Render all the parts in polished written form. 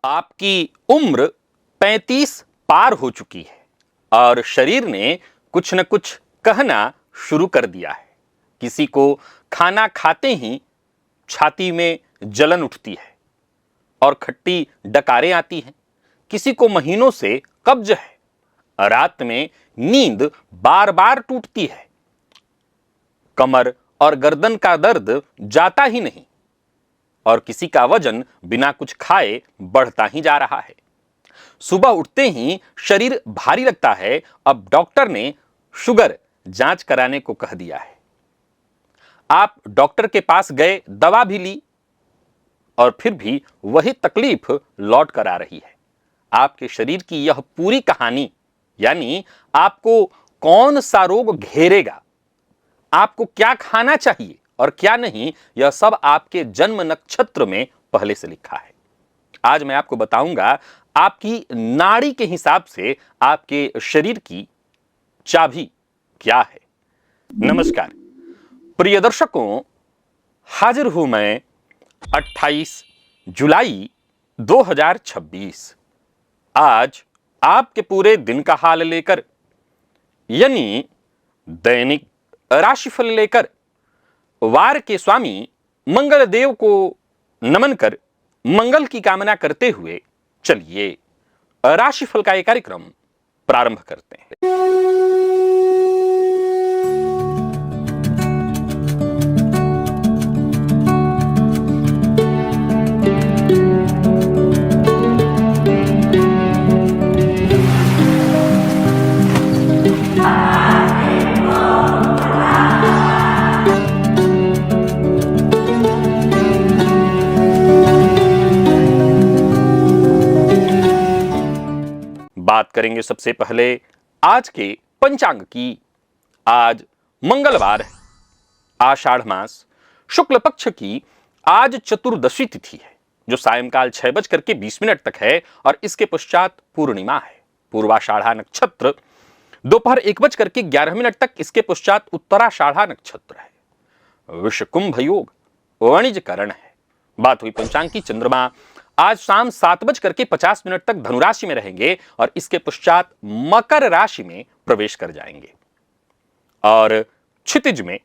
आपकी उम्र 35 पार हो चुकी है और शरीर ने कुछ न कुछ कहना शुरू कर दिया है। किसी को खाना खाते ही छाती में जलन उठती है और खट्टी डकारें आती हैं। किसी को महीनों से कब्ज है, रात में नींद बार बार टूटती है, कमर और गर्दन का दर्द जाता ही नहीं और किसी का वजन बिना कुछ खाए बढ़ता ही जा रहा है। सुबह उठते ही शरीर भारी लगता है। अब डॉक्टर ने शुगर जांच कराने को कह दिया है। आप डॉक्टर के पास गए, दवा भी ली और फिर भी वही तकलीफ लौट कर आ रही है। आपके शरीर की यह पूरी कहानी, यानी आपको कौन सा रोग घेरेगा, आपको क्या खाना चाहिए और क्या नहीं, यह सब आपके जन्म नक्षत्र में पहले से लिखा है। आज मैं आपको बताऊंगा आपकी नाड़ी के हिसाब से आपके शरीर की चाबी क्या है। नमस्कार प्रिय दर्शकों, हाजिर हूं मैं 28 जुलाई 2026 आज आपके पूरे दिन का हाल लेकर, यानी दैनिक राशिफल लेकर, वार के स्वामी मंगल देव को नमन कर मंगल की कामना करते हुए चलिए राशिफल का यह कार्यक्रम प्रारंभ करते हैं। बात करेंगे सबसे पहले आज के पंचांग की। आज मंगलवार है, आषाढ़ मास शुक्ल पक्ष की आज चतुर्दशी तिथि है जो सायंकाल 6:20 तक है और इसके पश्चात पूर्णिमा है। पूर्वाषाढ़ा नक्षत्र दोपहर 1:11 तक, इसके पश्चात उत्तराषाढ़ा नक्षत्र है। विषकुंभ योग वाणिज्य करण है। बात हुई पंचांग की। चंद्रमा आज शाम 7:50 तक धनुराशि में रहेंगे और इसके पश्चात मकर राशि में प्रवेश कर जाएंगे। और क्षितिज में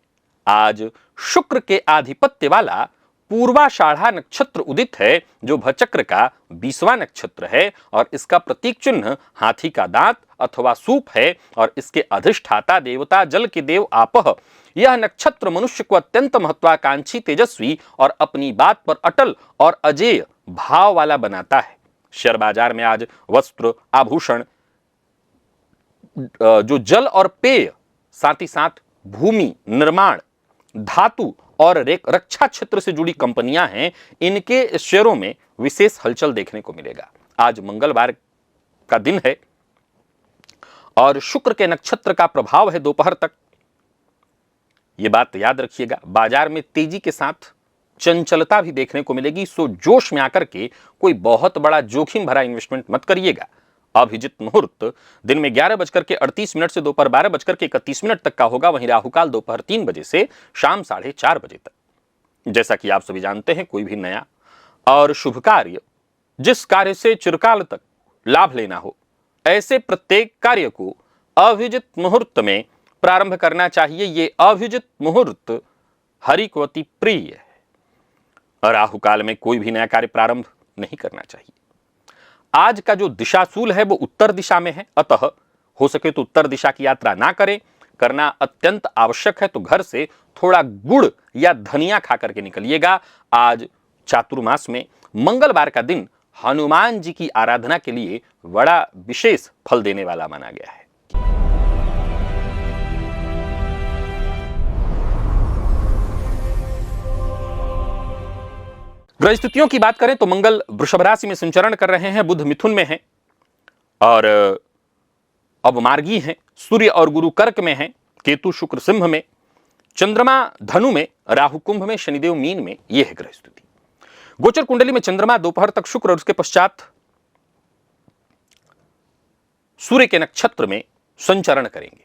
आज शुक्र के आधिपत्य वाला पूर्वाषाढ़ा नक्षत्र उदित है जो भचक्र का 20वां नक्षत्र है और इसका प्रतीक चिन्ह हाथी का दांत अथवा सूप है और इसके अधिष्ठाता देवता जल के देव आपह। यह नक्षत्र मनुष्य को अत्यंत महत्वाकांक्षी, तेजस्वी और अपनी बात पर अटल और अजेय भाव वाला बनाता है। शेयर बाजार में आज वस्त्र, आभूषण, जो जल और पेय, साथ ही साथ भूमि निर्माण, धातु और रक्षा क्षेत्र से जुड़ी कंपनियां हैं, इनके शेयरों में विशेष हलचल देखने को मिलेगा। आज मंगलवार का दिन है और शुक्र के नक्षत्र का प्रभाव है दोपहर तक। यह बात याद रखिएगा। बाजार में तेजी के साथ चंचलता भी देखने को मिलेगी, सो जोश में आकर के कोई बहुत बड़ा जोखिम भरा इन्वेस्टमेंट मत करिएगा। अभिजित मुहूर्त दिन में 11:38 से दोपहर 12:31 तक का होगा। वहीं राहुकाल दोपहर 3 बजे से शाम 4:30 बजे तक। जैसा कि आप सभी जानते हैं, कोई भी नया और शुभ कार्य, जिस कार्य से चिरकाल तक लाभ लेना हो, ऐसे प्रत्येक कार्य को अभिजित मुहूर्त में प्रारंभ करना चाहिए। ये अभिजित मुहूर्त हरि को अति प्रिय है। राहुकाल में कोई भी नया कार्य प्रारंभ नहीं करना चाहिए। आज का जो दिशाशूल है वो उत्तर दिशा में है, अतः हो सके तो उत्तर दिशा की यात्रा ना करें। करना अत्यंत आवश्यक है तो घर से थोड़ा गुड़ या धनिया खा करके निकलिएगा। आज चातुर्मास में मंगलवार का दिन हनुमान जी की आराधना के लिए बड़ा विशेष फल देने वाला माना गया है। ग्रह स्थितियों की बात करें तो मंगल वृषभ राशि में संचरण कर रहे हैं, बुध मिथुन में है और अब मार्गी हैं। सूर्य और गुरु कर्क में हैं, केतु शुक्र सिंह में, चंद्रमा धनु में, राहु कुंभ में, शनिदेव मीन में। यह है ग्रह स्थिति। गोचर कुंडली में चंद्रमा दोपहर तक शुक्र और उसके पश्चात सूर्य के नक्षत्र में संचरण करेंगे।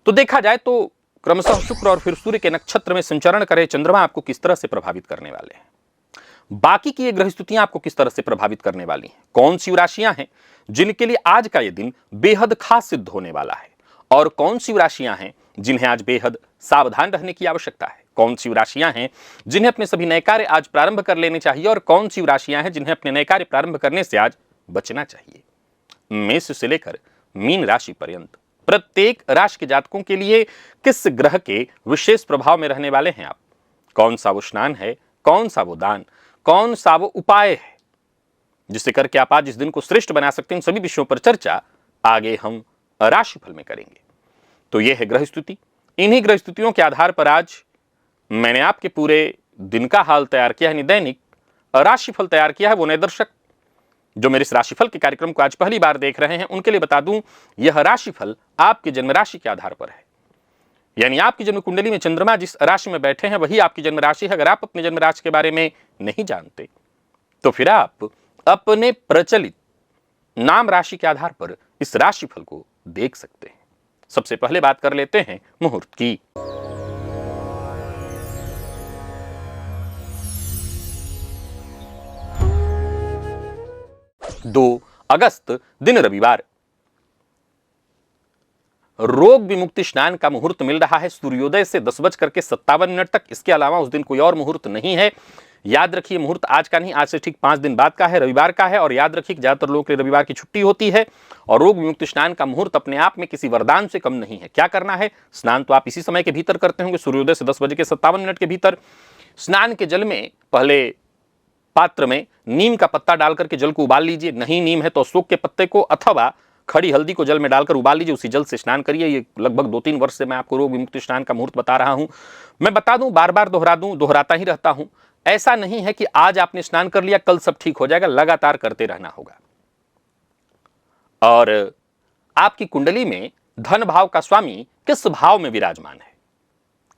तो देखा जाए तो क्रमशः शुक्र और फिर सूर्य के नक्षत्र में संचरण करे चंद्रमा आपको किस तरह से प्रभावित करने वाले हैं। बाकी की ये ग्रह स्थितियां आपको किस तरह से प्रभावित करने वाली हैं, कौन सी राशियां हैं जिनके लिए आज का ये दिन बेहद खास सिद्ध होने वाला है, और कौन सी राशियां हैं जिन्हें आज बेहद सावधान रहने की आवश्यकता है, कौन सी राशियां हैं जिन्हें अपने सभी नए कार्य आज प्रारंभ कर लेने चाहिए, और कौन सी राशियां हैं जिन्हें अपने नए कार्य प्रारंभ करने से आज बचना चाहिए। मेष से लेकर मीन राशि पर्यंत प्रत्येक राशि के जातकों के लिए किस ग्रह के विशेष प्रभाव में रहने वाले हैं आप, कौन सा वो स्नान है, कौन सा वो दान, कौन सा वो उपाय है जिससे करके आप आज इस दिन को श्रेष्ठ बना सकते हैं, सभी विषयों पर चर्चा आगे हम राशिफल में करेंगे। तो यह है ग्रह स्थिति। इन्हीं ग्रह स्थितियों के आधार पर आज मैंने आपके पूरे दिन का हाल तैयार किया है, दैनिक राशिफल तैयार किया है। वो नए दर्शक जो मेरे इस राशिफल के कार्यक्रम को आज पहली बार देख रहे हैं उनके लिए बता दूं, यह राशिफल आपके जन्म राशि के आधार पर है, यानी आपकी जन्म कुंडली में चंद्रमा जिस राशि में बैठे हैं वही आपकी जन्म राशि है। अगर आप अपने जन्म राशि के बारे में नहीं जानते तो फिर आप अपने प्रचलित नाम राशि के आधार पर इस राशिफल को देख सकते हैं। सबसे पहले बात कर लेते हैं मुहूर्त की। 2 अगस्त दिन रविवार, रोग विमुक्ति स्नान का मुहूर्त मिल रहा है सूर्योदय से 10:57 तक। इसके अलावा उस दिन कोई और मुहूर्त नहीं है। याद रखिए मुहूर्त आज का नहीं, आज से ठीक 5 दिन बाद का है, रविवार का है। और याद रखिए कि ज्यादातर लोगों के लिए रविवार की छुट्टी होती है। और रोग विमुक्ति स्नान का मुहूर्त अपने आप में किसी वरदान से कम नहीं है। क्या करना है, स्नान तो आप इसी समय के भीतर करते होंगे, सूर्योदय से 10:57 के भीतर। स्नान के जल में पहले पात्र में नीम का पत्ता डालकर के जल को उबाल लीजिए, नहीं नीम है तो अशोक के पत्ते को अथवा खड़ी हल्दी को जल में डालकर उबाल लीजिए, उसी जल से स्नान करिए। ये लगभग 2-3 वर्ष से मैं आपको रोग विमुक्ति स्नान का मुहूर्त बता रहा हूं। मैं बता दूं, बार बार दोहराता ही रहता हूं। ऐसा नहीं है कि आज आपने स्नान कर लिया कल सब ठीक हो जाएगा, लगातार करते रहना होगा। और आपकी कुंडली में धन भाव का स्वामी किस भाव में विराजमान है,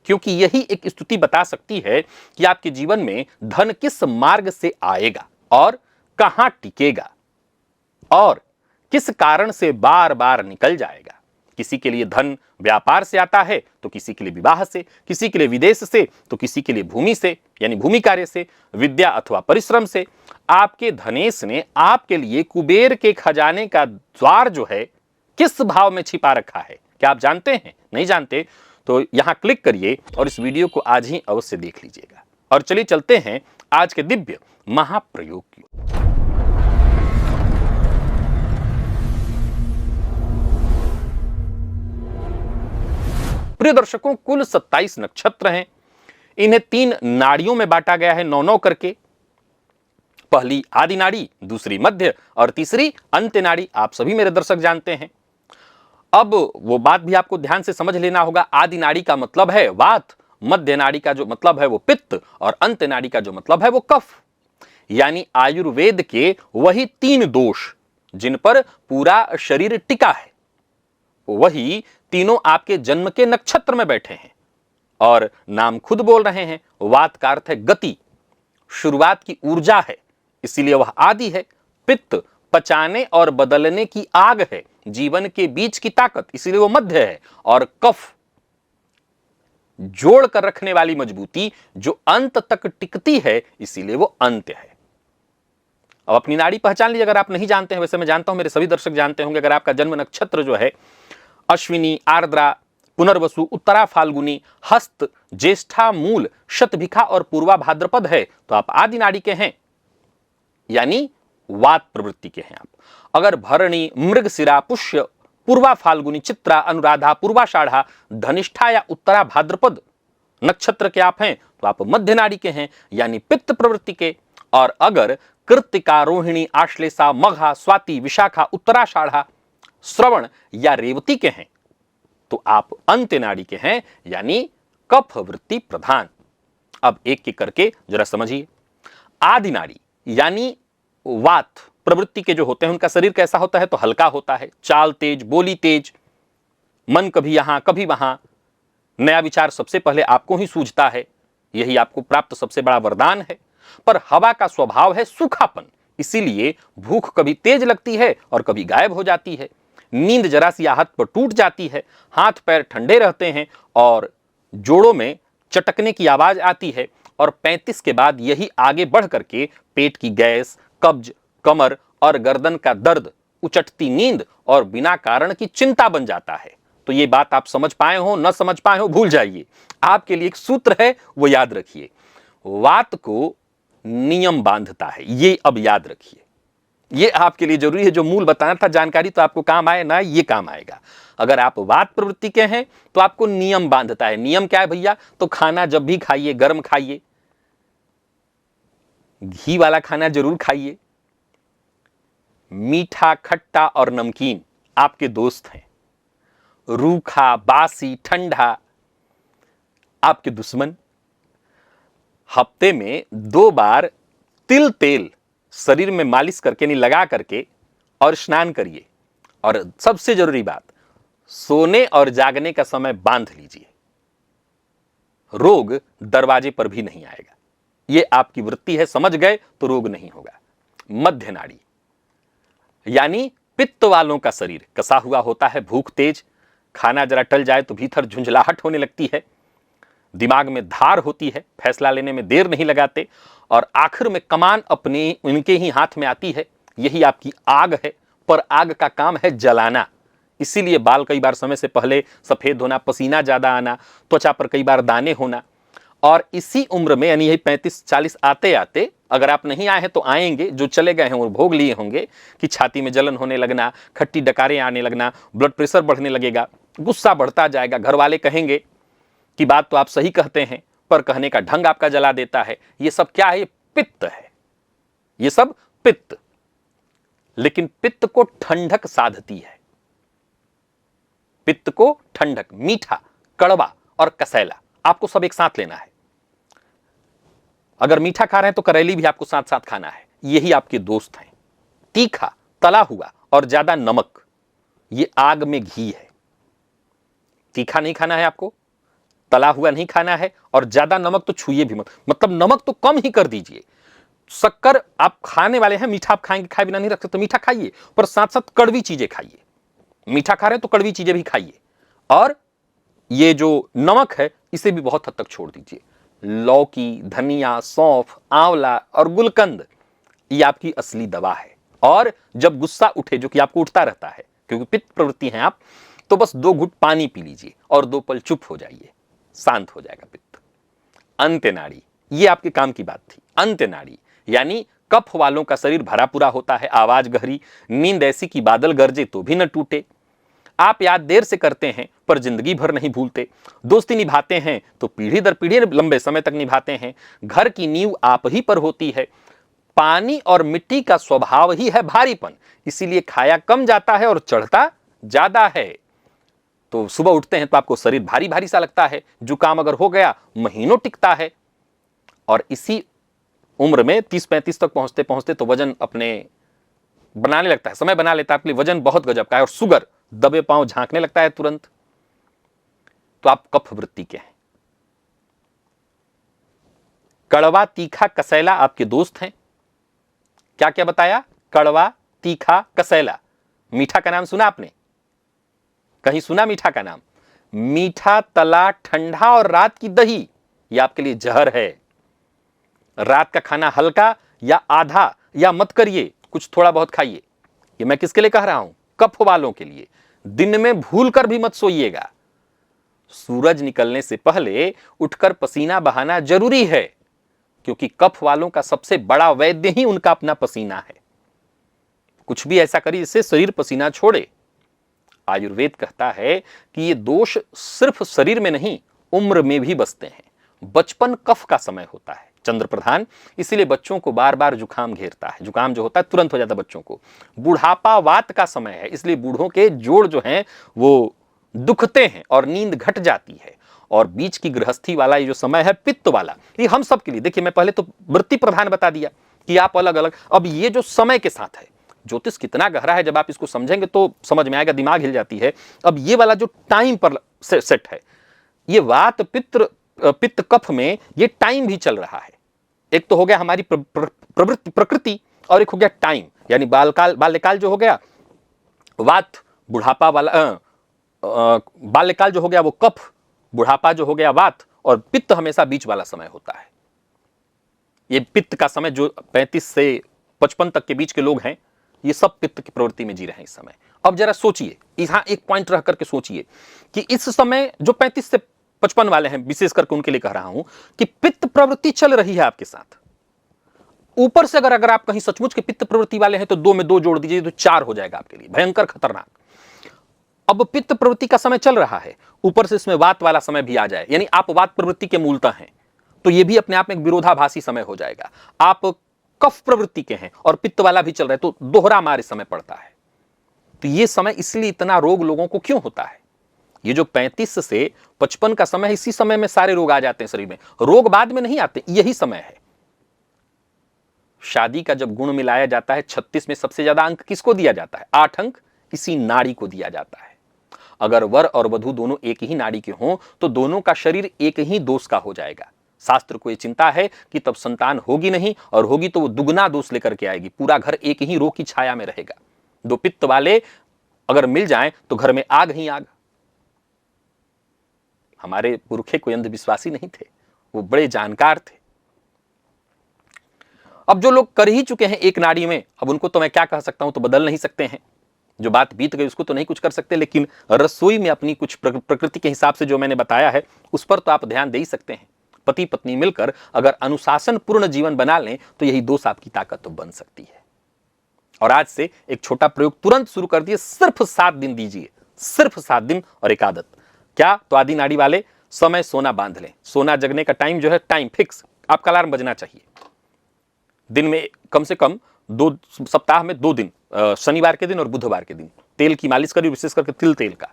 क्योंकि यही एक स्तुति बता सकती है कि आपके जीवन में धन किस मार्ग से आएगा और कहां टिकेगा और किस कारण से बार बार निकल जाएगा। किसी के लिए धन व्यापार से आता है तो किसी के लिए विवाह से, किसी के लिए विदेश से तो किसी के लिए भूमि से यानी भूमि कार्य से, विद्या अथवा परिश्रम से। आपके धनेश ने आपके लिए कुबेर के खजाने का द्वार जो है किस भाव में छिपा रखा है, क्या आप जानते हैं? नहीं जानते तो यहां क्लिक करिए और इस वीडियो को आज ही अवश्य देख लीजिएगा। और चलिए चलते हैं आज के दिव्य महाप्रयोग की। प्रिय दर्शकों, कुल 27 नक्षत्र हैं। इन्हें 3 नाड़ियों में बांटा गया है, 9-9 करके। पहली आदि नाड़ी, दूसरी मध्य और तीसरी अंत्य नाड़ी। आप सभी मेरे दर्शक जानते हैं। अब वो बात भी आपको ध्यान से समझ लेना होगा। आदि नाड़ी का मतलब है वात, मध्य नाड़ी का जो मतलब है वो पित्त, और अंत्य नाड़ी का जो मतलब है वो कफ। यानी आयुर्वेद के वही 3 दोष जिन पर पूरा शरीर टिका है, वही तीनों आपके जन्म के नक्षत्र में बैठे हैं। और नाम खुद बोल रहे हैं, वात का अर्थ है गति, शुरुआत की ऊर्जा है, इसीलिए वह आदि है। पित्त पचाने और बदलने की आग है, जीवन के बीच की ताकत, इसीलिए वो मध्य है। और कफ जोड़ कर रखने वाली मजबूती जो अंत तक टिकती है, इसीलिए वो अंत्य है। अब अपनी नाड़ी पहचान लीजिए अगर आप नहीं जानते हैं। वैसे मैं जानता हूं मेरे सभी दर्शक जानते होंगे। अगर आपका जन्म नक्षत्र जो है अश्विनी, आर्द्रा, पुनर्वसु, उत्तरा फाल्गुनी, हस्त, ज्येष्ठा, मूल, शतभिखा और पूर्वा भाद्रपद है तो आप आदि नाड़ी के हैं, यानी वात प्रवृत्ति के हैं आप। अगर भरणी, मृगशिरा, पुष्य, पूर्वा फाल्गुनी, चित्रा, अनुराधा, पूर्वाषाढ़ा, धनिष्ठा या उत्तरा भाद्रपद नक्षत्र के आप हैं तो आप मध्य नाड़ी के हैं, यानी पित्त प्रवृत्ति के। और अगर कृत्तिका, रोहिणी, आश्लेषा, मघा, स्वाति, विशाखा, उत्तराषाढ़ा, श्रवण या रेवती के हैं तो आप अंत्य नाड़ी के हैं, यानी कफ वृत्ति प्रधान। अब एक एक करके जरा समझिए। आदि नाड़ी यानी वात प्रवृत्ति के जो होते हैं उनका शरीर कैसा होता है तो हल्का होता है, चाल तेज, बोली तेज, मन कभी यहां कभी वहां, नया विचार सबसे पहले आपको ही सूझता है, यही आपको प्राप्त सबसे बड़ा वरदान है। पर हवा का स्वभाव है सूखापन, इसीलिए भूख कभी तेज लगती है और कभी गायब हो जाती है, नींद जरा सी आहत पर टूट जाती है, हाथ पैर ठंडे रहते हैं और जोड़ों में चटकने की आवाज आती है और 35 के बाद यही आगे बढ़ करके पेट की गैस, कब्ज, कमर और गर्दन का दर्द, उचटती नींद और बिना कारण की चिंता बन जाता है। तो ये बात आप समझ पाए हो, न समझ पाए हो, भूल जाइए। आपके लिए एक सूत्र है, वो याद रखिए। वात को नियम बांधता है, ये अब याद रखिए। ये आपके लिए जरूरी है। जो मूल बताना था जानकारी, तो आपको काम आए ना, ये काम आएगा। अगर आप वात प्रवृत्ति के हैं तो आपको नियम बांधता है। नियम क्या है भैया? तो खाना जब भी खाइए गर्म खाइए, घी वाला खाना जरूर खाइए। मीठा, खट्टा और नमकीन आपके दोस्त हैं। रूखा, बासी, ठंडा आपके दुश्मन। हफ्ते में 2 बार तिल तेल शरीर में मालिश करके, नहीं लगा करके, और स्नान करिए। और सबसे जरूरी बात, सोने और जागने का समय बांध लीजिए। रोग दरवाजे पर भी नहीं आएगा। यह आपकी वृत्ति है, समझ गए तो रोग नहीं होगा। मध्य नाड़ी यानी पित्त वालों का शरीर कसा हुआ होता है, भूख तेज, खाना जरा टल जाए तो भीतर झुंझलाहट होने लगती है, दिमाग में धार होती है, फैसला लेने में देर नहीं लगाते, और आखिर में कमान अपने उनके ही हाथ में आती है। यही आपकी आग है, पर आग का काम है जलाना। इसीलिए बाल कई बार समय से पहले सफेद होना, पसीना ज्यादा आना, त्वचा पर कई बार दाने होना। और इसी उम्र में यानी यही 35-40 आते आते, अगर आप नहीं आए हैं तो आएंगे, जो चले गए हैं वो भोग लिए होंगे कि छाती में जलन होने लगना, खट्टी डकारें आने लगना, ब्लड प्रेशर बढ़ने लगेगा, गुस्सा बढ़ता जाएगा, घर वाले कहेंगे कि बात तो आप सही कहते हैं पर कहने का ढंग आपका जला देता है। ये सब क्या है? ये पित्त है, ये सब पित्त। लेकिन पित्त को ठंडक साधती है। पित्त को ठंडक, मीठा, कड़वा और कसैला आपको सब एक साथ लेना है। अगर मीठा खा रहे हैं तो करेली भी आपको साथ साथ खाना है। यही आपके दोस्त हैं। तीखा, तला हुआ और ज्यादा नमक, ये आग में घी है। तीखा नहीं खाना है आपको, तला हुआ नहीं खाना है, और ज्यादा नमक तो छुइए भी मत। मतलब नमक तो कम ही कर दीजिए। शक्कर आप खाने वाले हैं, मीठा आप खाएंगे, खाए बिना नहीं रख सकते, मीठा खाइए, पर साथ साथ कड़वी चीजें खाइए। मीठा खा रहे हैं तो कड़वी चीजें भी खाइए। और ये जो नमक है इसे भी बहुत हद तक छोड़ दीजिए। लौकी, धनिया, सौंफ, आंवला और गुलकंद, ये आपकी असली दवा है। और जब गुस्सा उठे, जो कि आपको उठता रहता है क्योंकि पित्त प्रवृत्ति हैं आप, तो बस 2 घुट पानी पी लीजिए और 2 पल चुप हो जाइए, शांत हो जाएगा पित्त। अंत्य नाड़ी, ये आपके काम की बात थी। अंत्य नाड़ी यानी कफ वालों का शरीर भरा पूरा होता है, आवाज गहरी, नींद ऐसी कि बादल गरजे तो भी न टूटे। आप याद देर से करते हैं पर जिंदगी भर नहीं भूलते। दोस्ती निभाते हैं तो पीढ़ी दर पीढ़ी लंबे समय तक निभाते हैं। घर की नींव आप ही पर होती है। पानी और मिट्टी का स्वभाव ही है भारीपन, इसीलिए खाया कम जाता है और चढ़ता ज्यादा है। तो सुबह उठते हैं तो आपको शरीर भारी भारी सा लगता है। जुकाम अगर हो गया महीनों टिकता है। और इसी उम्र में 30-35 तक पहुंचते पहुंचते तो वजन अपने बनाने लगता है, समय बना लेता है आपके लिए। वजन बहुत गजब का है और शुगर दबे पांव झांकने लगता है तुरंत। तो आप कफ वृत्ति के हैं। कड़वा, तीखा, कसैला आपके दोस्त हैं। क्या क्या बताया? कड़वा, तीखा, कसैला। मीठा का नाम सुना आपने? कहीं सुना मीठा का नाम? मीठा, तला, ठंडा और रात की दही, ये आपके लिए जहर है। रात का खाना हल्का या आधा या मत करिए, कुछ थोड़ा बहुत खाइए। ये मैं किसके लिए कह रहा हूं? कफ वालों के लिए। दिन में भूलकर भी मत सोइएगा। सूरज निकलने से पहले उठकर पसीना बहाना जरूरी है, क्योंकि कफ वालों का सबसे बड़ा वैद्य ही उनका अपना पसीना है। कुछ भी ऐसा करिए जिससे शरीर पसीना छोड़े। आयुर्वेद कहता है कि ये दोष सिर्फ शरीर में नहीं, उम्र में भी बसते हैं। बचपन कफ का समय होता है, चंद्र प्रधान, इसीलिए बच्चों को बार बार जुकाम घेरता है। जुकाम जो होता है तुरंत हो जाता है बच्चों को। बुढ़ापा वात का समय है, इसलिए बूढ़ों के जोड़ जो हैं वो दुखते हैं और नींद घट जाती है। और बीच की गृहस्थी वाला ये जो समय है पित्त वाला, ये हम सब के लिए। देखिए, मैं पहले तो वृत्ति प्रधान बता दिया कि आप अलग अलग। अब ये जो समय के साथ है, ज्योतिष कितना गहरा है, जब आप इसको समझेंगे तो समझ में आएगा, दिमाग हिल जाती है। अब ये वाला जो टाइम पर सेट है, ये वात पित्त कफ में ये टाइम भी चल रहा है। एक तो हो गया हमारी प्रवृत्ति प्रकृति, और एक हो गया टाइम, यानी बाल्यकाल जो हो गया वात, बुढ़ापा वाला बाल्यकाल जो हो गया वो कफ, बुढ़ापा जो हो गया वात, और पित्त हमेशा बीच वाला समय होता है। ये पित्त का समय, जो 35 से 55 तक के बीच के लोग हैं, ये सब पित्त की प्रवृत्ति में जी रहे हैं इस समय। अब जरा सोचिए, यहां एक पॉइंट रह करके सोचिए कि इस समय जो 35 से 55 वाले हैं, विशेष करके उनके लिए कह रहा हूं कि पित्त प्रवृत्ति चल रही है आपके साथ। ऊपर से अगर आप कहीं सचमुच के पित्त प्रवृत्ति वाले हैं तो 2 में 2 जोड़ दीजिए तो 4 हो जाएगा आपके लिए, भयंकर खतरनाक। अब पित्त प्रवृत्ति का समय चल रहा है, ऊपर से इसमें वात वाला समय भी आ जाए, यानी आप वात प्रवृत्ति के मूलतः हैं, तो यह भी अपने आप में एक विरोधाभासी समय हो जाएगा। आप कफ प्रवृत्ति के हैं और पित्त वाला भी चल रहा है, तो दोहरा मार इस समय पड़ता है। तो यह समय इसलिए इतना रोग लोगों को क्यों होता है? ये जो 35 से 55 का समय है, इसी समय में सारे रोग आ जाते हैं शरीर में। रोग बाद में नहीं आते, यही समय है। शादी का जब गुण मिलाया जाता है, 36 में सबसे ज्यादा अंक किसको दिया जाता है? 8 अंक इसी नाड़ी को दिया जाता है। अगर वर और वधू दोनों एक ही नाड़ी के हों तो दोनों का शरीर एक ही दोष का हो जाएगा। शास्त्र को यह चिंता है कि तब संतान होगी नहीं, और होगी तो वो दुगना दोष लेकर के आएगी, पूरा घर एक ही रोग की छाया में रहेगा। दो पित्त वाले अगर मिल जाएं तो घर में आग ही आग। हमारे पुरखे कोई अंधविश्वासी नहीं थे, वो बड़े जानकार थे। अब जो लोग कर ही चुके हैं एक नाड़ी में, अब उनको तो मैं क्या कह सकता हूं, तो बदल नहीं सकते हैं। जो बात बीत गई उसको तो नहीं कुछ कर सकते, लेकिन रसोई में अपनी कुछ प्रकृति के हिसाब से जो मैंने बताया है उस पर तो आप ध्यान दे ही सकते हैं। पति पत्नी मिलकर अगर अनुशासन पूर्ण जीवन बना लें तो यही दोस्त आपकी ताकत तो बन सकती है। और आज से एक छोटा प्रयोग तुरंत शुरू कर दिए, सिर्फ 7 दिन दीजिए, सिर्फ 7 दिन और एक आदत। क्या? तो आदि नाड़ी वाले समय सोना बांध लें। सोना जगने का टाइम जो है, टाइम फिक्स, आपका अलार्म बजना चाहिए। दिन में कम से कम 2 सप्ताह में 2 दिन, शनिवार के दिन और बुधवार के दिन तेल की मालिश करिए, विशेष करके तिल तेल का।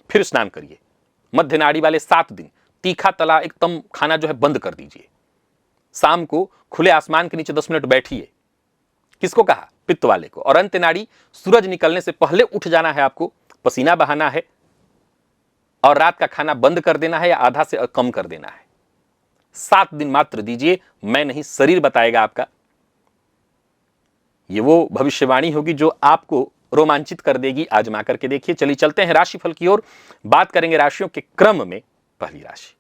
फिर स्नान करिए। मध्य नाड़ी वाले 7 दिन तीखा तला एकदम खाना जो है बंद कर दीजिए। शाम को खुले आसमान के नीचे 10 मिनट बैठिए। किसको कहा? पित्त वाले को। और अंत्य नाड़ी, सूरज निकलने से पहले उठ जाना है आपको, पसीना बहाना है और रात का खाना बंद कर देना है या आधा से कम कर देना है। 7 दिन मात्र दीजिए, मैं नहीं, शरीर बताएगा आपका। ये वो भविष्यवाणी होगी जो आपको रोमांचित कर देगी। आजमा करके देखिए। चलिए चलते हैं राशिफल की ओर, बात करेंगे राशियों के क्रम में। पहली राशि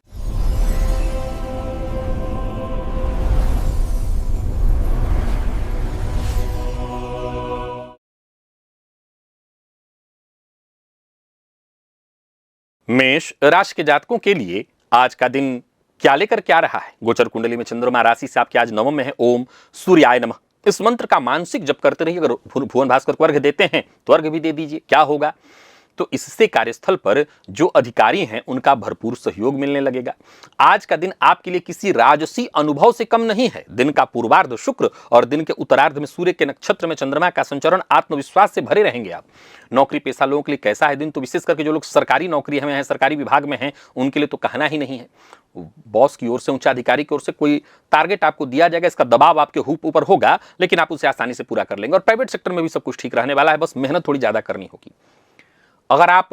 मेष राशि के जातकों के लिए आज का दिन क्या लेकर क्या रहा है? गोचर कुंडली में चंद्रमा राशि से आपके आज नवम में है। ओम सूर्याय नमः, इस मंत्र का मानसिक जप करते रहिए। अगर भुवन भास्कर को अर्घ्य देते हैं तो अर्घ्य भी दे दीजिए। क्या होगा? तो इससे कार्यस्थल पर जो अधिकारी हैं उनका भरपूर सहयोग मिलने लगेगा। आज का दिन आपके लिए किसी राजसी अनुभव से कम नहीं है। दिन का पूर्वार्ध शुक्र और दिन के उत्तरार्ध में सूर्य के नक्षत्र में चंद्रमा का संचरण, आत्मविश्वास से भरे रहेंगे आप। नौकरी पेशा लोगों के लिए कैसा है दिन? तो विशेष करके जो लोग सरकारी नौकरी में हैं, सरकारी विभाग में हैं, उनके लिए तो कहना ही नहीं है। बॉस की ओर से, उच्च अधिकारी की ओर से कोई टारगेट आपको दिया जाएगा, इसका दबाव आपके ऊपर होगा, लेकिन आप उसे आसानी से पूरा कर लेंगे। और प्राइवेट सेक्टर में भी सब कुछ ठीक रहने वाला है, बस मेहनत थोड़ी ज्यादा करनी होगी। अगर आप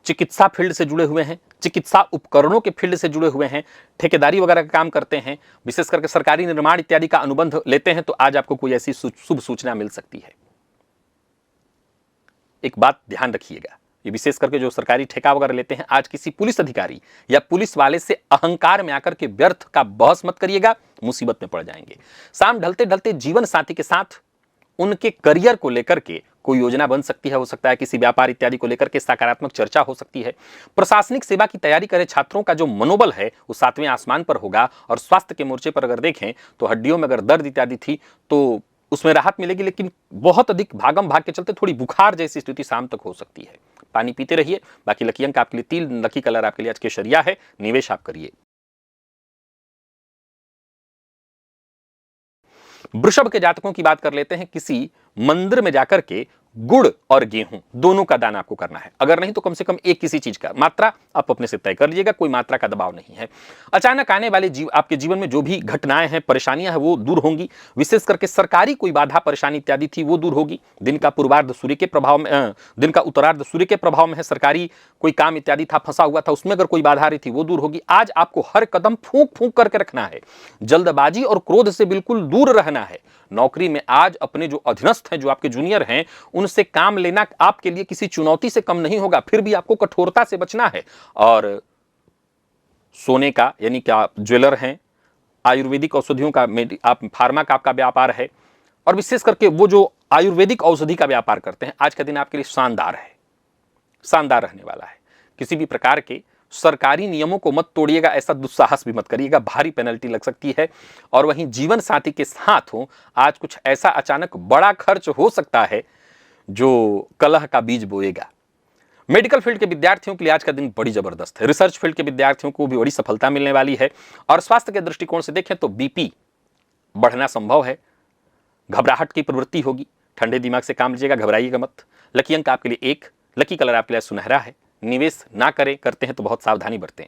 चिकित्सा फील्ड से जुड़े हुए हैं, चिकित्सा उपकरणों के फील्ड से जुड़े हुए हैं, ठेकेदारी वगैरह का काम करते हैं, विशेष करके सरकारी निर्माण इत्यादि का अनुबंध लेते हैं, तो आज आपको कोई ऐसी शुभ सूचना मिल सकती है। एक बात ध्यान रखिएगा, ये विशेष करके जो सरकारी ठेका वगैरह लेते हैं, आज किसी पुलिस अधिकारी या पुलिस वाले से अहंकार में आकर के व्यर्थ का बहस मत करिएगा, मुसीबत में पड़ जाएंगे। शाम ढलते ढलते जीवन साथी के साथ उनके करियर को लेकर के कोई योजना बन सकती है। हो सकता है किसी व्यापार इत्यादि को लेकर के सकारात्मक चर्चा हो सकती है। प्रशासनिक सेवा की तैयारी करे छात्रों का जो मनोबल है वो 7वें आसमान पर होगा। और स्वास्थ्य के मोर्चे पर अगर देखें तो हड्डियों में अगर दर्द इत्यादि थी तो उसमें राहत मिलेगी, लेकिन बहुत अधिक भागम भाग के चलते थोड़ी बुखार जैसी स्थिति शाम तक हो सकती है। पानी पीते रहिए। बाकी लकी अंक आपके लिए 3, लकी कलर आपके लिए आज केसरिया है। निवेश आप करिए। वृषभ के जातकों की बात कर लेते हैं। किसी मंदिर में जाकर के गुड़ और गेहूं दोनों का दान आपको करना है। अगर नहीं तो कम से कम एक किसी चीज का मात्रा आप अपने से तय कर लीजिएगा, कोई मात्रा का दबाव नहीं है। अचानक आने वाले आपके जीवन में जो भी घटनाएं हैं, परेशानियां हैं, वो दूर होंगी। विशेष करके सरकारी कोई बाधा परेशानी इत्यादि थी वो दूर होगी। दिन का पूर्वार्ध सूर्य के प्रभाव में, दिन का उत्तरार्ध सूर्य के प्रभाव में है। सरकारी कोई काम इत्यादि था, फंसा हुआ था, उसमें अगर कोई बाधा आ रही थी वो दूर होगी। आज आपको हर कदम फूंक फूंक करके रखना है। जल्दबाजी और क्रोध से बिल्कुल दूर रहना है। नौकरी में आज अपने जो अधीनस्थ हैं, जो आपके जूनियर हैं, उनसे काम लेना आपके लिए किसी चुनौती से कम नहीं होगा। फिर भी आपको कठोरता से बचना है। और सोने का, यानी कि आप ज्वेलर हैं, आयुर्वेदिक औषधियों का आप फार्मा का आपका व्यापार है, और विशेष करके वो जो आयुर्वेदिक औषधि का व्यापार करते हैं, आज का दिन आपके लिए शानदार है, शानदार रहने वाला है। किसी भी प्रकार के सरकारी नियमों को मत तोड़िएगा, ऐसा दुस्साहस भी मत करिएगा, भारी पेनल्टी लग सकती है। और वहीं जीवन साथी के साथ हो, आज कुछ ऐसा अचानक बड़ा खर्च हो सकता है जो कलह का बीज बोएगा। मेडिकल फील्ड के विद्यार्थियों के लिए आज का दिन बड़ी जबरदस्त है। रिसर्च फील्ड के विद्यार्थियों को भी बड़ी सफलता मिलने वाली है। और स्वास्थ्य के दृष्टिकोण से देखें तो बीपी बढ़ना संभव है, घबराहट की प्रवृत्ति होगी। ठंडे दिमाग से काम लीजिएगा, घबराइएगा मत। लकी अंक आपके लिए 1, लकी कलर आपके लिए सुनहरा है। निवेश ना करें, करते हैं तो बहुत सावधानी बरतें।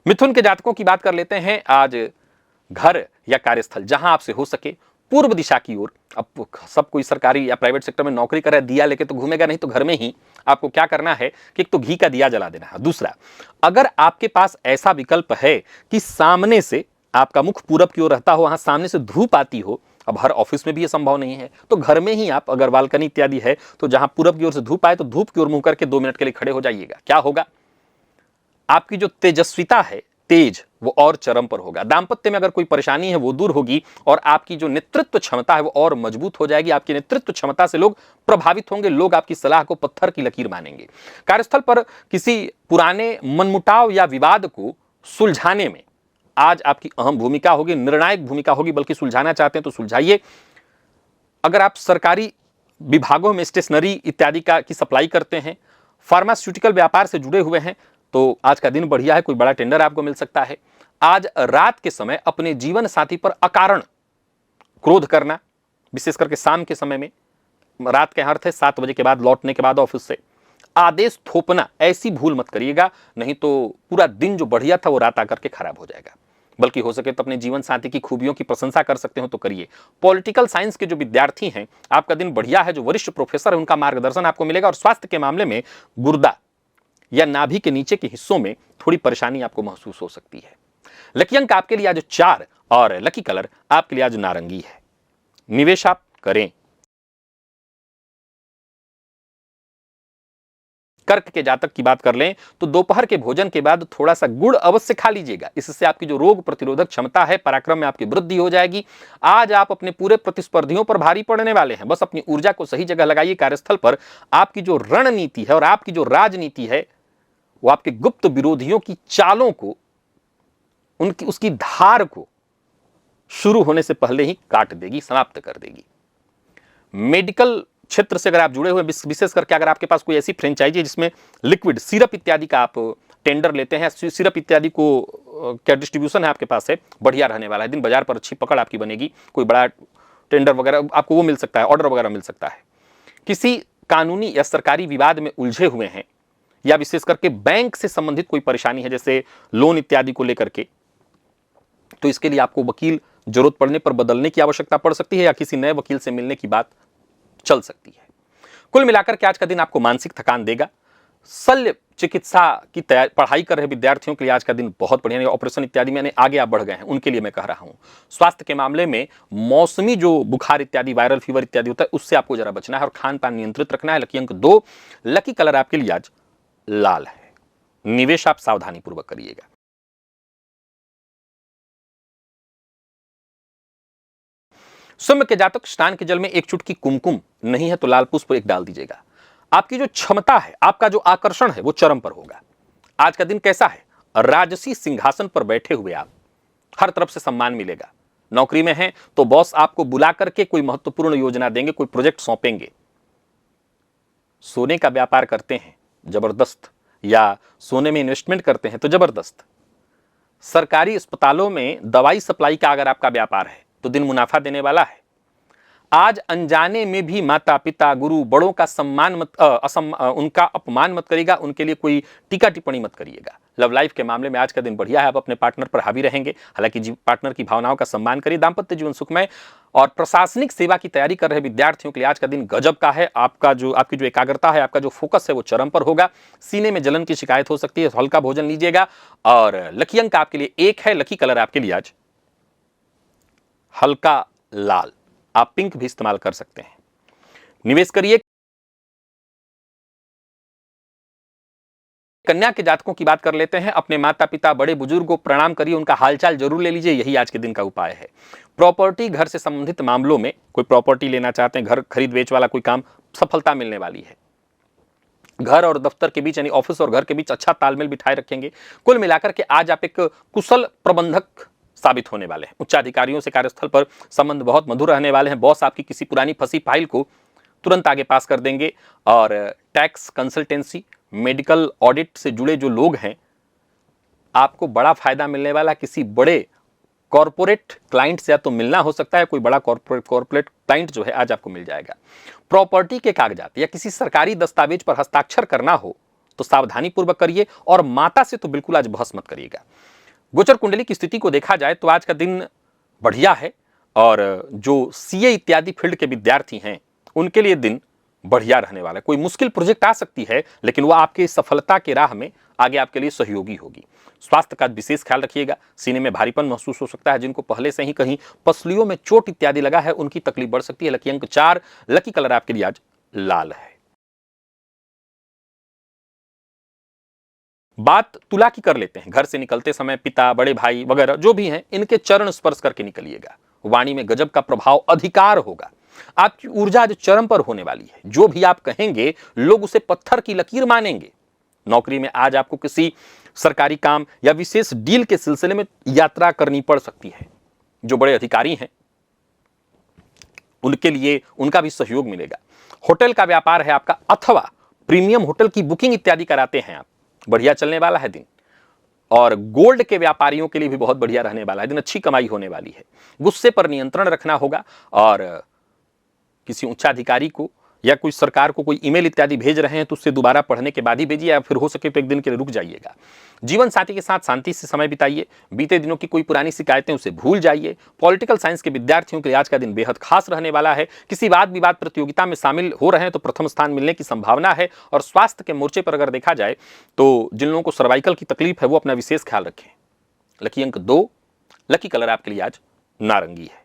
मिथुन के जातकों की बात कर लेते हैं। आज घर या कार्यस्थल, जहां आपसे हो सके पूर्व दिशा की ओर, अब सब कोई सरकारी या प्राइवेट सेक्टर में नौकरी कर रहा है, दिया लेके तो घूमेगा नहीं, तो घर में ही आपको क्या करना है कि एक तो घी का दिया जला देना है। दूसरा, अगर आपके पास ऐसा विकल्प है कि सामने से आपका मुख पूरब की ओर रहता हो, वहां सामने से धूप आती हो, अब हर ऑफिस में भी ये संभव नहीं है, तो घर में ही आप, अगर बालकनी इत्यादि है तो जहां पूरब की ओर से धूप आए तो धूप की ओर मुंह करके 2 मिनट के लिए खड़े हो जाइएगा। क्या होगा, आपकी जो तेजस्विता है, तेज, वो और चरम पर होगा। दांपत्य में अगर कोई परेशानी है वो दूर होगी, और आपकी जो नेतृत्व क्षमता है वो और मजबूत हो जाएगी। आपकी नेतृत्व क्षमता से लोग प्रभावित होंगे, लोग आपकी सलाह को पत्थर की लकीर मानेंगे। कार्यस्थल पर किसी पुराने मनमुटाव या विवाद को सुलझाने में आज आपकी अहम भूमिका होगी, निर्णायक भूमिका होगी, बल्कि सुलझाना चाहते हैं तो सुलझाइए। अगर आप सरकारी विभागों में स्टेशनरी इत्यादि की सप्लाई करते हैं, फार्मास्यूटिकल व्यापार से जुड़े हुए हैं, तो आज का दिन बढ़िया है, कोई बड़ा टेंडर आपको मिल सकता है। आज रात के समय अपने जीवन साथी पर अकारण क्रोध करना, विशेष करके शाम के समय में, रात के अर्थ है 7 बजे के बाद, लौटने के बाद ऑफिस से, आदेश थोपना ऐसी भूल मत करिएगा, नहीं तो पूरा दिन जो बढ़िया था वो रात आकर के खराब हो जाएगा। बल्कि हो सके तो अपने जीवन साथी की खूबियों की प्रशंसा कर सकते हो तो करिए। पॉलिटिकल साइंस के जो विद्यार्थी हैं, आपका दिन बढ़िया है। जो वरिष्ठ प्रोफेसर है उनका मार्गदर्शन आपको मिलेगा। और स्वास्थ्य के मामले में गुर्दा या नाभि के नीचे के हिस्सों में थोड़ी परेशानी आपको महसूस हो सकती है। लकी अंक आपके लिए आज 4 और लकी कलर आपके लिए आज नारंगी है। निवेश आप करें। कर्क के जातक की बात कर लें तो दोपहर के भोजन के बाद थोड़ा सा गुड़ अवश्य खा लीजिएगा। इससे आपकी जो रोग प्रतिरोधक क्षमता है, पराक्रम में आपकी वृद्धि हो जाएगी। आज आप अपने पूरे प्रतिस्पर्धियों पर भारी पड़ने वाले हैं। बस अपनी ऊर्जा को सही जगह लगाइए। कार्यस्थल पर आपकी जो रणनीति है और आपकी जो राजनीति है, वो आपके गुप्त विरोधियों की चालों को, उसकी धार को शुरू होने से पहले ही काट देगी, समाप्त कर देगी। मेडिकल क्षेत्र से अगर आप जुड़े हुए, विशेष करके अगर आपके पास कोई ऐसी फ्रेंचाइजी जिसमें लिक्विड सिरप इत्यादि का आप टेंडर लेते हैं, सिरप इत्यादि को क्या डिस्ट्रीब्यूशन है आपके पास है, बढ़िया रहने वाला है दिन। बाजार पर अच्छी पकड़ आपकी बनेगी। कोई बड़ा टेंडर वगैरह आपको वो मिल सकता है, ऑर्डर वगैरह मिल सकता है। किसी कानूनी या सरकारी विवाद में उलझे हुए हैं, या विशेष करके बैंक से संबंधित कोई परेशानी है, जैसे लोन इत्यादि को लेकर के, तो इसके लिए आपको वकील जरूरत पड़ने पर बदलने की आवश्यकता पड़ सकती है, या किसी नए वकील से मिलने की बात चल सकती है। कुल मिलाकर के आज का दिन आपको मानसिक थकान देगा। शल्य चिकित्सा की पढ़ाई कर रहे विद्यार्थियों के लिए आज का दिन बहुत बढ़िया। ऑपरेशन इत्यादि में आगे आप बढ़ गए हैं, उनके लिए मैं कह रहा हूं। स्वास्थ्य के मामले में मौसमी जो बुखार इत्यादि, वायरल फीवर इत्यादि होता है, उससे आपको जरा बचना है और खान पान नियंत्रित रखना है। लकी अंक 2, लकी कलर आपके लिए आज लाल है। निवेश आप सावधानी पूर्वक करिएगा। सिंह के जातक, स्नान के जल में एक चुटकी कुमकुम, नहीं है तो लाल पुष्प एक डाल दीजिएगा। आपकी जो क्षमता है, आपका जो आकर्षण है, वो चरम पर होगा। आज का दिन कैसा है, राजसी सिंहासन पर बैठे हुए आप, हर तरफ से सम्मान मिलेगा। नौकरी में हैं तो बॉस आपको बुला करके कोई महत्वपूर्ण योजना देंगे, कोई प्रोजेक्ट सौंपेंगे। सोने का व्यापार करते हैं, जबरदस्त। या सोने में इन्वेस्टमेंट करते हैं तो जबरदस्त। सरकारी अस्पतालों में दवाई सप्लाई का अगर आपका व्यापार है तो दिन मुनाफा देने वाला है। आज अनजाने में भी माता पिता, गुरु, बड़ों का सम्मान मत उनका अपमान मत करिएगा, उनके लिए कोई टीका टिप्पणी मत करिएगा। लव लाइफ के मामले में आज का दिन बढ़िया है। आप अपने पार्टनर पर हावी रहेंगे, हालांकि पार्टनर की भावनाओं का सम्मान करिए। दाम्पत्य जीवन सुखमय। और प्रशासनिक सेवा की तैयारी कर रहे विद्यार्थियों के लिए आज का दिन गजब का है। आपकी जो एकाग्रता है, आपका जो फोकस है, वो चरम पर होगा। सीने में जलन की शिकायत हो सकती है, हल्का भोजन लीजिएगा। और लकी अंक आपके लिए 1 है। लकी कलर आपके लिए आज हल्का लाल, आप पिंक भी इस्तेमाल कर सकते हैं। निवेश करिए। कन्या के जातकों की बात कर लेते हैं। अपने माता पिता बड़े बुजुर्ग को प्रणाम करिए, उनका हालचाल जरूर ले लीजिए, यही आज के दिन का उपाय है। प्रॉपर्टी, घर से संबंधित मामलों में कोई प्रॉपर्टी लेना चाहते हैं, घर खरीद बेच वाला कोई काम, सफलता मिलने वाली है। घर और दफ्तर के बीच यानी ऑफिस और घर के बीच अच्छा तालमेल बिठाए रखेंगे। कुल मिलाकर के आज आप एक कुशल प्रबंधक साबित होने वाले हैं। उच्चाधिकारियों से कार्यस्थल पर संबंध बहुत मधुर रहने वाले हैं। बॉस आपकी किसी पुरानी फंसी फाइल को तुरंत आगे पास कर देंगे। और टैक्स, कंसल्टेंसी, मेडिकल ऑडिट से जुड़े जो लोग हैं, आपको बड़ा फायदा मिलने वाला। किसी बड़े कॉर्पोरेट क्लाइंट से या तो मिलना हो सकता है, कोई बड़ा कॉर्पोरेट क्लाइंट जो है आज आपको मिल जाएगा। प्रॉपर्टी के कागजात या किसी सरकारी दस्तावेज पर हस्ताक्षर करना हो तो सावधानी पूर्वक करिए, और माता से तो बिल्कुल आज बहस मत करिएगा। गोचर कुंडली की स्थिति को देखा जाए तो आज का दिन बढ़िया है, और जो सीए इत्यादि फील्ड के विद्यार्थी हैं उनके लिए दिन बढ़िया रहने वाला है। कोई मुश्किल प्रोजेक्ट आ सकती है, लेकिन वह आपके सफलता के राह में आगे आपके लिए सहयोगी होगी। स्वास्थ्य का विशेष ख्याल रखिएगा। सीने में भारीपन महसूस हो सकता है। जिनको पहले से ही कहीं पसलियों में चोट इत्यादि लगा है, उनकी तकलीफ बढ़ सकती है। लकी अंक 4, लकी कलर आपके लिए आज लाल है। बात तुला की कर लेते हैं। घर से निकलते समय पिता, बड़े भाई वगैरह जो भी हैं, इनके चरण स्पर्श करके निकलिएगा। वाणी में गजब का प्रभाव अधिकार होगा। आपकी ऊर्जा आज चरम पर होने वाली है। जो भी आप कहेंगे लोग उसे पत्थर की लकीर मानेंगे। नौकरी में आज आपको किसी सरकारी काम या विशेष डील के सिलसिले में यात्रा करनी पड़ सकती है। जो बड़े अधिकारी हैं उनके लिए उनका भी सहयोग मिलेगा। होटल का व्यापार है आपका, अथवा प्रीमियम होटल की बुकिंग इत्यादि कराते हैं आप, बढ़िया चलने वाला है दिन। और गोल्ड के व्यापारियों के लिए भी बहुत बढ़िया रहने वाला है दिन, अच्छी कमाई होने वाली है। गुस्से पर नियंत्रण रखना होगा, और किसी उच्चाधिकारी को या कोई सरकार को कोई ईमेल इत्यादि भेज रहे हैं तो उससे दोबारा पढ़ने के बाद ही भेजिए, या फिर हो सके तो एक दिन के लिए रुक जाइएगा। जीवन साथी के साथ शांति से समय बिताइए। बीते दिनों की कोई पुरानी शिकायतें उसे भूल जाइए। पॉलिटिकल साइंस के विद्यार्थियों के लिए आज का दिन बेहद खास रहने वाला है। किसी वाद विवाद प्रतियोगिता में शामिल हो रहे हैं तो प्रथम स्थान मिलने की संभावना है। और स्वास्थ्य के मोर्चे पर अगर देखा जाए तो जिन लोगों को सर्वाइकल की तकलीफ है वो अपना विशेष ख्याल रखें। लकी अंक 2, लकी कलर आपके लिए आज नारंगी है।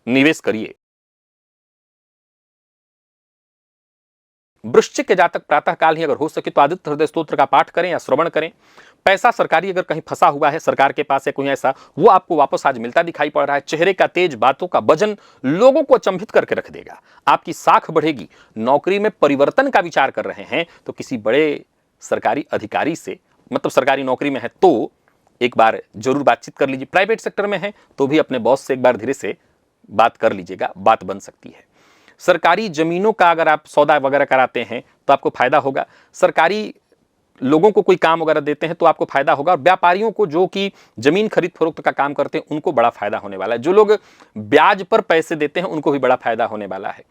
निवेश करिए। वृश्चिक के जातक प्रातः काल ही अगर हो सके तो आदित्य हृदय स्तोत्र का पाठ करें या श्रवण करें। पैसा सरकारी अगर कहीं फंसा हुआ है सरकार के पास है कोई ऐसा, वो आपको वापस आज मिलता दिखाई पड़ रहा है। चेहरे का तेज, बातों का वजन लोगों को अचंभित करके रख देगा। आपकी साख बढ़ेगी। नौकरी में परिवर्तन का विचार कर रहे हैं तो किसी बड़े सरकारी अधिकारी से, मतलब सरकारी नौकरी में है तो एक बार जरूर बातचीत कर लीजिए। प्राइवेट सेक्टर में है तो भी अपने बॉस से एक बार धीरे से बात कर लीजिएगा, बात बन सकती है। सरकारी जमीनों का अगर आप सौदा वगैरह कराते हैं तो आपको फायदा होगा। सरकारी लोगों को कोई काम वगैरह देते हैं तो आपको फायदा होगा। और व्यापारियों को जो कि जमीन खरीद फरोख्त का काम करते हैं उनको बड़ा फायदा होने वाला है। जो लोग ब्याज पर पैसे देते हैं उनको भी बड़ा फायदा होने वाला है।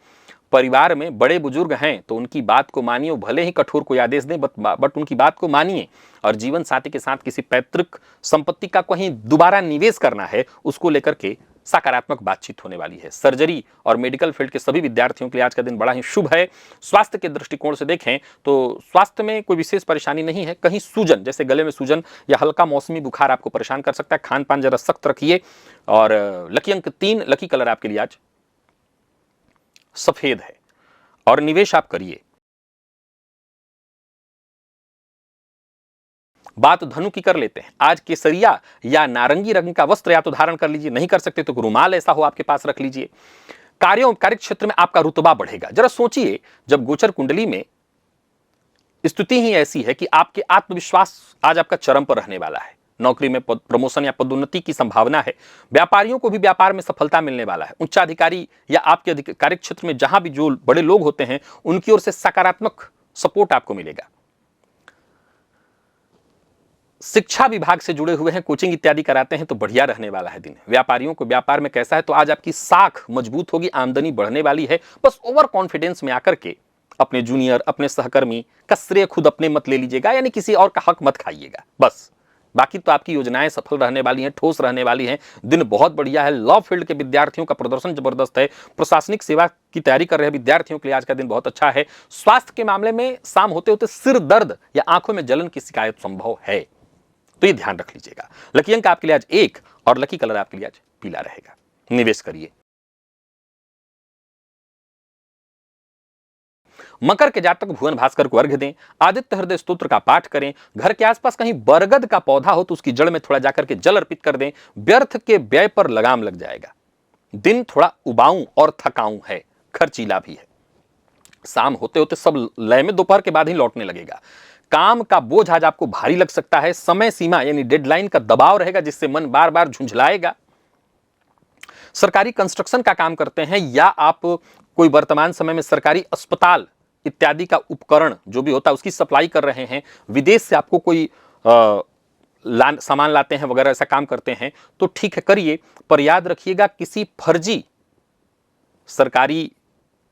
परिवार में बड़े बुजुर्ग हैं तो उनकी बात को मानिए, भले ही कठोर कोई आदेश दें बट उनकी बात को मानिए। और जीवन साथी के साथ किसी पैतृक संपत्ति का कहीं दोबारा निवेश करना है उसको लेकर के सकारात्मक बातचीत होने वाली है। सर्जरी और मेडिकल फील्ड के सभी विद्यार्थियों के लिए आज का दिन बड़ा ही शुभ है। स्वास्थ्य के दृष्टिकोण से देखें तो स्वास्थ्य में कोई विशेष परेशानी नहीं है। कहीं सूजन, जैसे गले में सूजन या हल्का मौसमी बुखार आपको परेशान कर सकता है। खान पान जरा सख्त रखिए। और लकी अंक 3, लकी कलर आपके लिए आज सफेद है। और निवेश आप करिए। बात धनु की कर लेते हैं। आज केसरिया या नारंगी रंग का वस्त्र या तो धारण कर लीजिए, नहीं कर सकते तो रुमाल ऐसा हो आपके पास रख लीजिए। कार्य क्षेत्र में आपका रुतबा बढ़ेगा। जरा सोचिए, जब गोचर कुंडली में स्थिति ही ऐसी है कि आपके आत्मविश्वास आज आपका चरम पर रहने वाला है। नौकरी में प्रमोशन या पदोन्नति की संभावना है। व्यापारियों को भी व्यापार में सफलता मिलने वाला है। उच्चाधिकारी या आपके कार्य क्षेत्र में जहां भी जो बड़े लोग होते हैं उनकी ओर से सकारात्मक सपोर्ट आपको मिलेगा। शिक्षा विभाग से जुड़े हुए हैं, कोचिंग इत्यादि कराते हैं तो बढ़िया रहने वाला है दिन। व्यापारियों को व्यापार में कैसा है तो आज आपकी साख मजबूत होगी, आमदनी बढ़ने वाली है। बस ओवर कॉन्फिडेंस में आकर के अपने जूनियर, अपने सहकर्मी का श्रेय खुद अपने मत ले लीजिएगा, यानी किसी और का हक मत खाइएगा। बस बाकी तो आपकी योजनाएं सफल रहने वाली हैं, ठोस रहने वाली हैं। दिन बहुत बढ़िया है। लॉ फील्ड के विद्यार्थियों का प्रदर्शन जबरदस्त है। प्रशासनिक सेवा की तैयारी कर रहे विद्यार्थियों के लिए आज का दिन बहुत अच्छा है। स्वास्थ्य के मामले में शाम होते होते सिर दर्द या आंखों में जलन की शिकायत संभव है, तो ये ध्यान रख लीजिएगा। लकी अंक आपके लिए आज 1 और लकी कलर आपके लिए आज पीला रहेगा। निवेश करिए। मकर के जातक भुवन भास्कर को अर्घ्य दें, आदित्य हृदय स्तोत्र का पाठ करें, घर के आसपास कहीं बरगद का पौधा हो तो उसकी जड़ में थोड़ा जाकर के जल अर्पित कर दें। व्यर्थ के व्यय पर लगाम लग जाएगा। दिन थोड़ा उबाऊ और थकाऊ है, खर्चीला भी है। शाम होते होते सब लय में दोपहर के बाद ही लौटने लगेगा। काम का बोझ आज आपको भारी लग सकता है। समय सीमा यानी डेडलाइन का दबाव रहेगा जिससे मन बार बार झुंझलाएगा। सरकारी कंस्ट्रक्शन का काम करते हैं या आप कोई वर्तमान समय में सरकारी अस्पताल इत्यादि का उपकरण जो भी होता है उसकी सप्लाई कर रहे हैं, विदेश से आपको कोई सामान लाते हैं वगैरह, ऐसा काम करते हैं तो ठीक है, करिए, पर याद रखिएगा किसी फर्जी सरकारी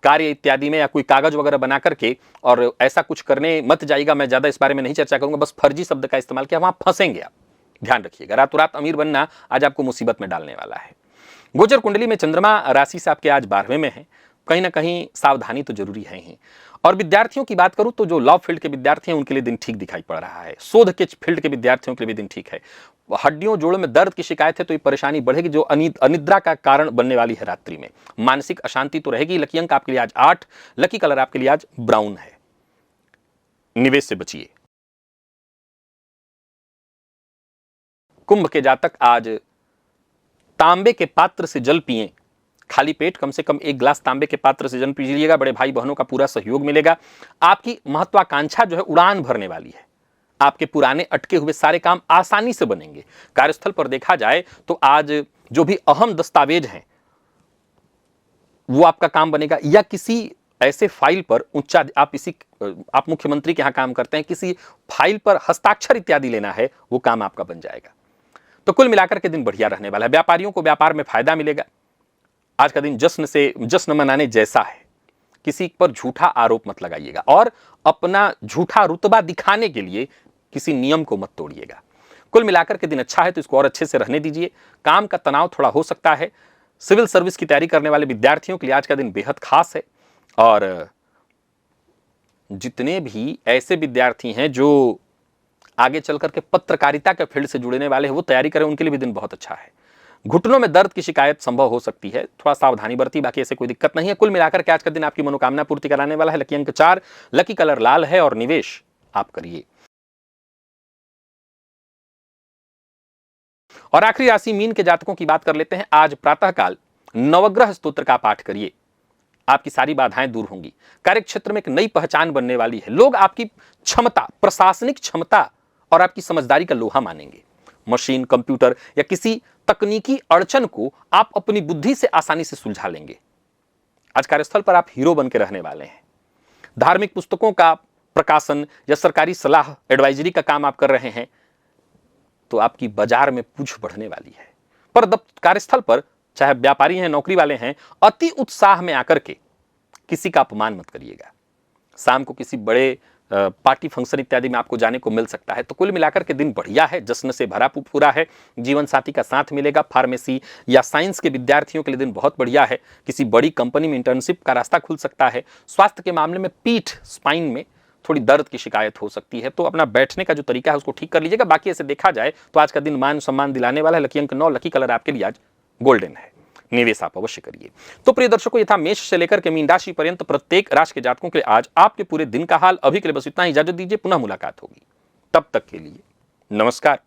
कार्य इत्यादि में या कोई कागज वगैरह बना करके और ऐसा कुछ करने मत जाइएगा। मैं ज्यादा इस बारे में नहीं चर्चा करूंगा, बस फर्जी शब्द का इस्तेमाल किया, वहां फंसेंगे आप। ध्यान रखिएगा, रातों रात अमीर बनना आज आपको मुसीबत में डालने वाला है। गोचर कुंडली में चंद्रमा राशि से आपके आज 12वें में है, कहीं ना कहीं सावधानी तो जरूरी है ही। और विद्यार्थियों की बात करूं तो जो लॉ फील्ड के विद्यार्थी हैं उनके लिए दिन ठीक दिखाई पड़ रहा है। शोध के फील्ड के विद्यार्थियों के लिए भी दिन ठीक है। हड्डियों जोड़ों में दर्द की शिकायत है तो ये परेशानी बढ़ेगी जो अनिद्रा का कारण बनने वाली है रात्रि में। मानसिक अशांति तो रहेगी। लकी अंक आपके लिए आज 8, लकी कलर आपके लिए आज ब्राउन है। निवेश से बचिए। कुंभ के जातक आज तांबे के पात्र से जल पिएं। खाली पेट कम से कम 1 गिलास तांबे के पात्र से जल पीजिएगा। बड़े भाई बहनों का पूरा सहयोग मिलेगा। आपकी महत्वाकांक्षा जो है उड़ान भरने वाली है। आपके पुराने अटके हुए सारे काम आसानी से बनेंगे। कार्यस्थल पर देखा जाए तो आज जो भी अहम दस्तावेज हैं वो आपका काम बनेगा, या किसी ऐसे फाइल पर आप मुख्यमंत्री के यहां काम करते हैं, किसी फाइल पर हस्ताक्षर इत्यादि लेना है, वो काम आपका बन जाएगा। तो कुल मिलाकर के दिन बढ़िया रहने वाला है। व्यापारियों को व्यापार में फायदा मिलेगा। आज का दिन जश्न मनाने जैसा है। किसी पर झूठा आरोप मत लगाइएगा और अपना झूठा रुतबा दिखाने के लिए किसी नियम को मत तोड़िएगा। कुल मिलाकर के दिन अच्छा है तो इसको और अच्छे से रहने दीजिए। काम का तनाव थोड़ा हो सकता है। सिविल सर्विस की तैयारी करने वाले विद्यार्थियों के लिए आज का दिन बेहद खास है। और जितने भी ऐसे विद्यार्थी हैं जो आगे चल करके पत्रकारिता के फील्ड से जुड़ने वाले हैं वो तैयारी करें, उनके लिए भी दिन बहुत अच्छा है। घुटनों में दर्द की शिकायत संभव हो सकती है, थोड़ा सावधानी बरती, बाकी ऐसे कोई दिक्कत नहीं है। कुल मिलाकर के आज का दिन आपकी मनोकामना पूर्ति कराने वाला है। लकी अंक 4, लकी कलर लाल है और निवेश आप करिए। और आखिरी राशि मीन के जातकों की बात कर लेते हैं। आज प्रातःकाल नवग्रह स्तोत्र का पाठ करिए। आपकी सारी बाधाएं दूर होंगी। कार्यक्षेत्र में एक नई पहचान बनने वाली है। लोग आपकी क्षमता, प्रशासनिक क्षमता और आपकी समझदारी का लोहा मानेंगे। मशीन, कंप्यूटर या किसी तकनीकी अड़चन को आप अपनी बुद्धि से आसानी से सुलझा लेंगे। आज कार्यस्थल पर आप हीरो बन के रहने वाले हैं। धार्मिक पुस्तकों का प्रकाशन या सरकारी सलाह एडवाइजरी का काम आप कर रहे हैं तो आपकी बाजार में पूछ बढ़ने वाली है। पर कार्यस्थल पर चाहे व्यापारी हैं, नौकरी वाले हैं, अति उत्साह में आकर के किसी का अपमान मत करिएगा। शाम को किसी बड़े पार्टी फंक्शन इत्यादि में आपको जाने को मिल सकता है। तो कुल मिलाकर के दिन बढ़िया है, जश्न से भरा पूरा है। जीवन साथी का साथ मिलेगा। फार्मेसी या साइंस के विद्यार्थियों के लिए दिन बहुत बढ़िया है। किसी बड़ी कंपनी में इंटर्नशिप का रास्ता खुल सकता है। स्वास्थ्य के मामले में पीठ, स्पाइन में थोड़ी दर्द की शिकायत हो सकती है, तो अपना बैठने का जो तरीका है उसको ठीक कर लीजिएगा। बाकी ऐसे देखा जाए तो आज का दिन मान सम्मान दिलाने वाला है। लकी अंक 9, लकी कलर आपके लिए आज गोल्डन है। निवेश आप अवश्य करिए। तो प्रिय दर्शकों, यथा मेष से लेकर के मीन राशि पर्यंत प्रत्येक राशि के जातकों के लिए आज आपके पूरे दिन का हाल। अभी के लिए बस इतना ही, इजाजत दीजिए, पुनः मुलाकात होगी। तब तक के लिए नमस्कार।